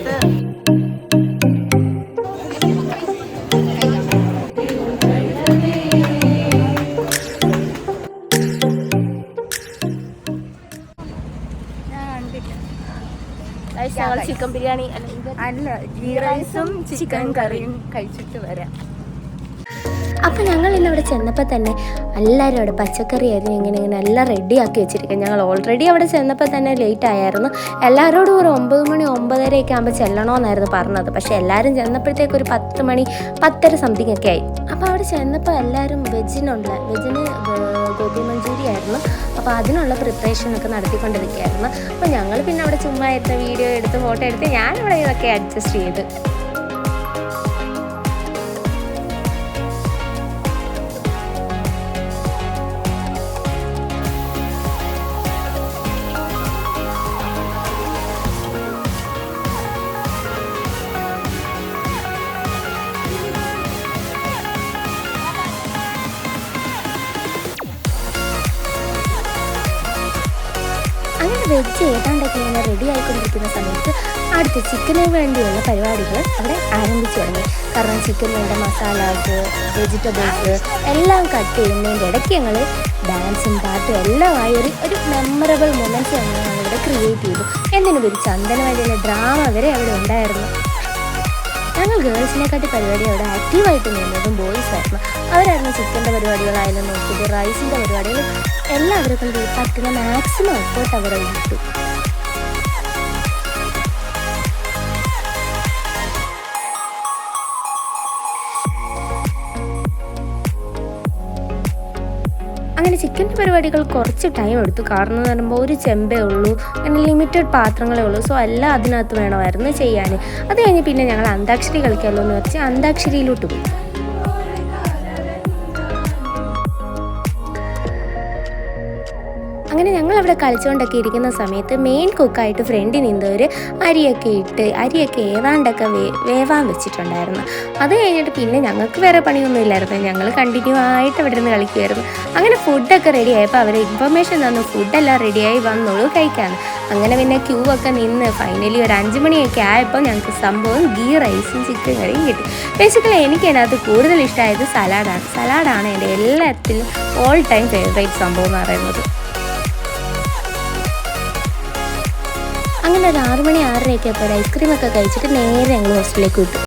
പോകുന്നത്. ഞങ്ങൾ ചിക്കൻ ബിരിയാണി അല്ല ഗീ റൈസും ചിക്കൻ കറിയും കഴിച്ചിട്ട് വരാം. അപ്പോൾ ഞങ്ങൾ ഇന്ന് അവിടെ ചെന്നപ്പോൾ തന്നെ എല്ലാവരും അവിടെ പച്ചക്കറിയായിരുന്നു ഇങ്ങനെ എല്ലാം റെഡിയാക്കി വെച്ചിരിക്കുക. ഞങ്ങൾ ഓൾറെഡി അവിടെ ചെന്നപ്പോൾ തന്നെ ലേറ്റ് ആയിരുന്നു. എല്ലാവരോടും ഒരു 9 മണി 9:30 ആകുമ്പോൾ ചെല്ലണമെന്നായിരുന്നു പറഞ്ഞത്. പക്ഷേ എല്ലാവരും ചെന്നപ്പോഴത്തേക്ക് ഒരു 10 മണി 10:30 സംതിങ് ഒക്കെ ആയി. അപ്പോൾ അവിടെ ചെന്നപ്പോൾ എല്ലാവരും വെജിന് ഗോബി മഞ്ചൂരി ആയിരുന്നു. അപ്പോൾ അതിനുള്ള പ്രിപ്പറേഷനൊക്കെ നടത്തിക്കൊണ്ടിരിക്കുകയായിരുന്നു. അപ്പോൾ ഞങ്ങൾ പിന്നെ അവിടെ ചുമ്മാ ഇരുന്ന് വീഡിയോ എടുത്ത് ഫോട്ടോ എടുത്ത് ഞാനിവിടെ ഇതൊക്കെ അഡ്ജസ്റ്റ് ചെയ്ത്. അങ്ങനെ വെജ് ഏതാണ്ടൊക്കെ ഇങ്ങനെ റെഡി ആയിക്കൊണ്ടിരിക്കുന്ന സമയത്ത് അടുത്ത ചിക്കന് വേണ്ടിയുള്ള പരിപാടികൾ അവിടെ ആരംഭിച്ചു തുടങ്ങി. കാരണം ചിക്കൻ വേണ്ട മസാലാസ്, വെജിറ്റബിൾസ് എല്ലാം കട്ട് ചെയ്യുന്നതിൻ്റെ ഇടയ്ക്ക് ഞങ്ങൾ ഡാൻസും പാട്ടും എല്ലാമായി ഒരു മെമ്മറബിൾ മൊമെൻറ്റ്സ് ഞങ്ങൾ ഇവിടെ ക്രിയേറ്റ് ചെയ്തു. എന്തിനും ഒരു ചന്ദന വഴിയുള്ള ഡ്രാമ വരെ അവിടെ ഉണ്ടായിരുന്നു. ഞങ്ങൾ ഗേൾസിനെക്കാട്ടി പരിപാടി അവിടെ ആക്റ്റീവായിട്ട് നിന്നതും ബോയ്സ് ആയിരുന്നു. അവരായിരുന്നു ചിക്കൻ്റെ പരിപാടികളായാലും നോക്കിയത്, റൈസിൻ്റെ പരിപാടികൾ എല്ലാവർക്കും പറ്റുന്ന മാക്സിമം എഫേർട്ട് അവർ ഇട്ടു. അങ്ങനെ ചിക്കൻ്റെ പരിപാടികൾ കുറച്ച് ടൈം എടുത്തു. കാരണം എന്ന് പറയുമ്പോൾ ഒരു ചെമ്പേ ഉള്ളൂ, അങ്ങനെ ലിമിറ്റഡ് പാത്രങ്ങളേ ഉള്ളൂ. സോ എല്ലാം അതിനകത്ത് വേണമായിരുന്നു ചെയ്യാൻ. അത് കഴിഞ്ഞ് പിന്നെ ഞങ്ങൾ അന്താക്ഷരി കളിക്കാമല്ലോ എന്ന് വെച്ച് അന്താക്ഷരിയിലോട്ട് പോയി. അങ്ങനെ ഞങ്ങളവിടെ കളിച്ചുകൊണ്ടൊക്കെ ഇരിക്കുന്ന സമയത്ത് മെയിൻ കുക്കായിട്ട് ഫ്രണ്ടിൽ നിന്നവർ അരിയൊക്കെ ഏതാണ്ടൊക്കെ വേവാൻ വെച്ചിട്ടുണ്ടായിരുന്നു. അത് കഴിഞ്ഞിട്ട് പിന്നെ ഞങ്ങൾക്ക് വേറെ പണിയൊന്നും ഇല്ലായിരുന്നു. ഞങ്ങൾ കണ്ടിന്യൂ ആയിട്ട് അവിടെ നിന്ന് കളിക്കുമായിരുന്നു. അങ്ങനെ ഫുഡൊക്കെ റെഡി ആയപ്പോൾ അവർ ഇൻഫർമേഷൻ തന്നു ഫുഡെല്ലാം റെഡിയായി വന്നോളൂ കഴിക്കാമെന്ന്. അങ്ങനെ പിന്നെ ക്യൂ ഒക്കെ നിന്ന് ഫൈനലി ഒരു 5 മണിയൊക്കെ ആയപ്പോൾ ഞങ്ങൾക്ക് സംഭവം ഗീ റൈസും ചിക്കൻ കറിയും കിട്ടി. ബേസിക്കലി എനിക്ക് അതിനകത്ത് കൂടുതൽ ഇഷ്ടമായത് സലാഡാണ് എൻ്റെ എല്ലാത്തിലും ഓൾ ടൈം ഫേവറേറ്റ് സംഭവം എന്ന് പറയുന്നത്. അങ്ങനെ ഒരു 6 മണി 6:30 ആയപ്പോൾ ഒരു ഐസ്ക്രീമൊക്കെ കഴിച്ചിട്ട് നേരെ ഞങ്ങൾ ഹോസ്റ്റലിലേക്ക് വിട്ടു.